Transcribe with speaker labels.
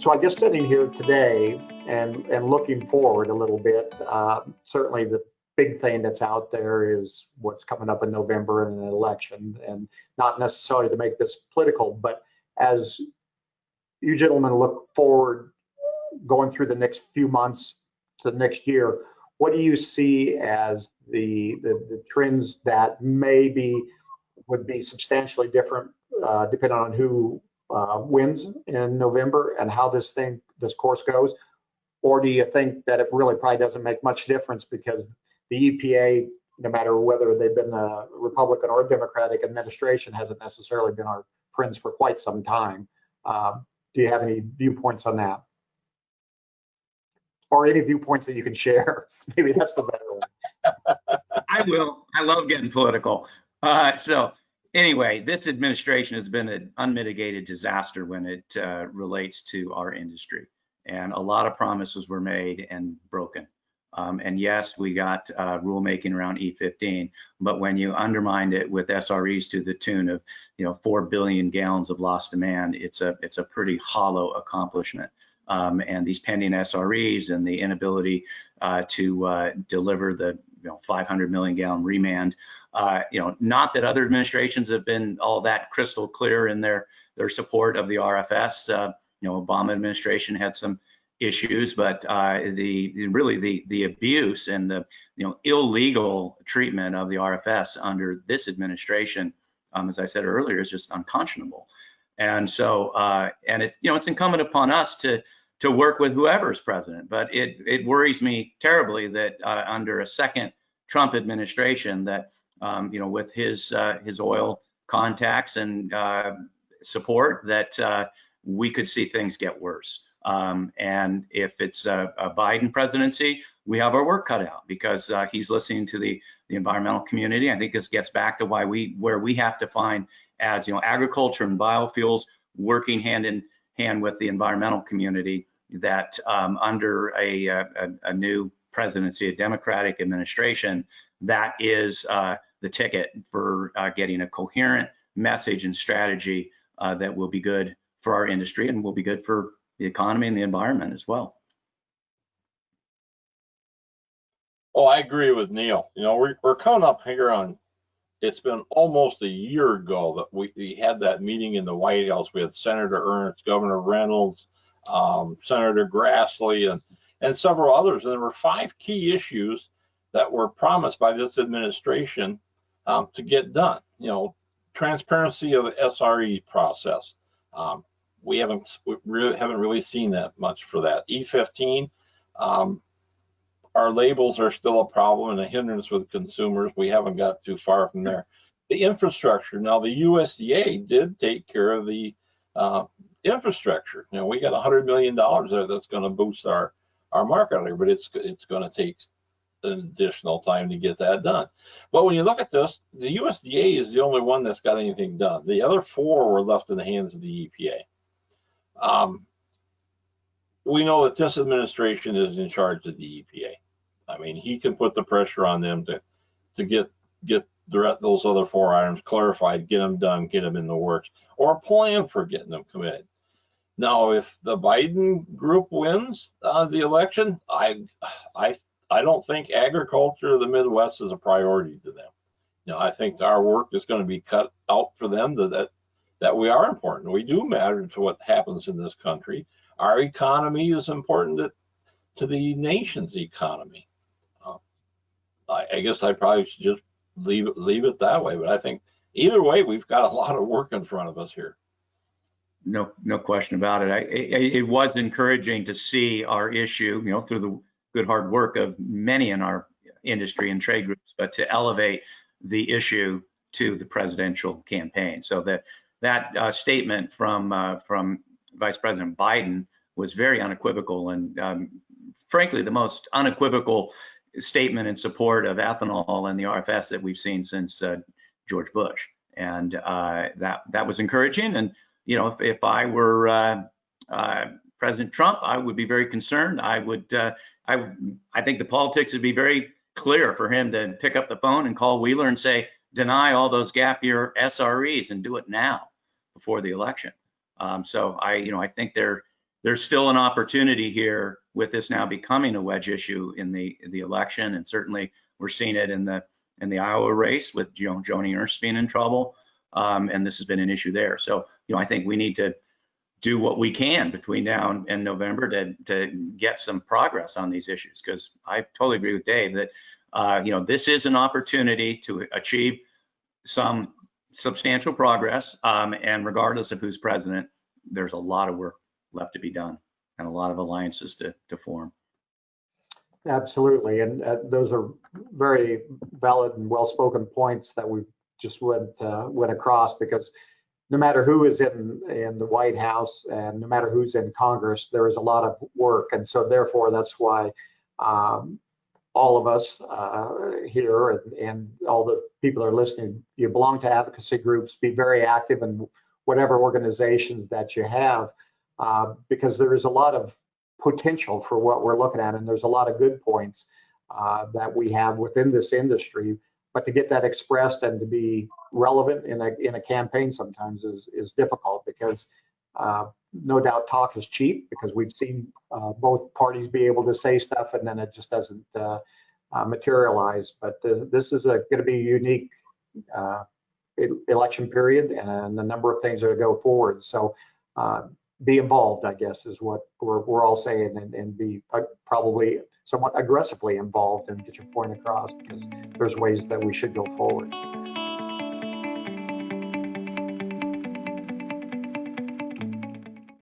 Speaker 1: So I guess sitting here today and looking forward a little bit, certainly the big thing that's out there is what's coming up in November in an election, and not necessarily to make this political, but as you gentlemen look forward going through the next few months to the next year, what do you see as the trends that maybe would be substantially different depending on who wins in November and how this course goes? Or do you think that it really probably doesn't make much difference because the EPA, no matter whether they've been a Republican or a Democratic administration, hasn't necessarily been our friends for quite some time? Do you have any viewpoints on that? Or any viewpoints that you can share? Maybe that's the better one.
Speaker 2: I will. I love getting political. So anyway, this administration has been an unmitigated disaster when it relates to our industry. And a lot of promises were made and broken. And yes, we got rulemaking around E15, but when you undermine it with SREs to the tune of 4 billion gallons of lost demand, it's a pretty hollow accomplishment. And these pending SREs and the inability to deliver the 500 million gallon remand, not that other administrations have been all that crystal clear in their support of the RFS. Obama administration had some issues, but the abuse and the illegal treatment of the RFS under this administration, as I said earlier, is just unconscionable. And so, it's incumbent upon us to work with whoever's president. But it worries me terribly that under a second Trump administration, that with his oil contacts and support, that we could see things get worse. And if it's a Biden presidency, we have our work cut out because he's listening to the environmental community. I think this gets back to where we have to find, as agriculture and biofuels working hand in hand with the environmental community, that under a new presidency, a Democratic administration, that is the ticket for getting a coherent message and strategy that will be good for our industry and will be good for the economy and the environment as well.
Speaker 3: Oh, I agree with Neil. We're coming up here on, it's been almost a year ago that we had that meeting in the White House. We had Senator Ernst, Governor Reynolds, Senator Grassley, and several others. And there were 5 key issues that were promised by this administration to get done. Transparency of the SRE process. We haven't really seen that much for that. E15, our labels are still a problem and a hindrance with consumers. We haven't got too far from there. The infrastructure. Now, the USDA did take care of the infrastructure. We got $100 million there that's going to boost our market area, but it's going to take an additional time to get that done. But when you look at this, the USDA is the only one that's got anything done. The other 4 were left in the hands of the EPA. We know that this administration is in charge of the EPA. I mean, he can put the pressure on them to get those other 4 items clarified, get them done, get them in the works, or a plan for getting them committed. Now, if the Biden group wins the election, I don't think agriculture of the Midwest is a priority to them. I think our work is going to be cut out for them that we are important. We do matter to what happens in this country. Our economy is important to the nation's economy. I guess I probably should just leave it that way. But I think either way, we've got a lot of work in front of us here.
Speaker 2: No question about it. It was encouraging to see our issue, through the good hard work of many in our industry and trade groups, but to elevate the issue to the presidential campaign. So that statement from Vice President Biden was very unequivocal, and frankly, the most unequivocal statement in support of ethanol and the RFS that we've seen since George Bush. And that was encouraging. And if I were President Trump, I would be very concerned. I think the politics would be very clear for him to pick up the phone and call Wheeler and say, deny all those gap year SREs and do it now before the election. So I think they're there's still an opportunity here with this now becoming a wedge issue in the election, and certainly we're seeing it in the Iowa race with Joni Ernst being in trouble, and this has been an issue there. So I think we need to do what we can between now and November to get some progress on these issues, because I totally agree with Dave that this is an opportunity to achieve some substantial progress, and regardless of who's president, there's a lot of work left to be done and a lot of alliances to form.
Speaker 1: Absolutely, and those are very valid and well-spoken points that we just went across, because no matter who is in the White House and no matter who's in Congress, there is a lot of work. And so therefore, that's why all of us here and all the people that are listening, you belong to advocacy groups, be very active in whatever organizations that you have, because there is a lot of potential for what we're looking at. And there's a lot of good points that we have within this industry. But to get that expressed and to be relevant in a campaign sometimes is difficult, because no doubt talk is cheap, because we've seen both parties be able to say stuff and then it just doesn't materialize. But this is going to be a unique election period, and a number of things are to go forward. So be involved, I guess, is what we're all saying, and be probably somewhat aggressively involved and get your point across, because there's ways that we should go forward.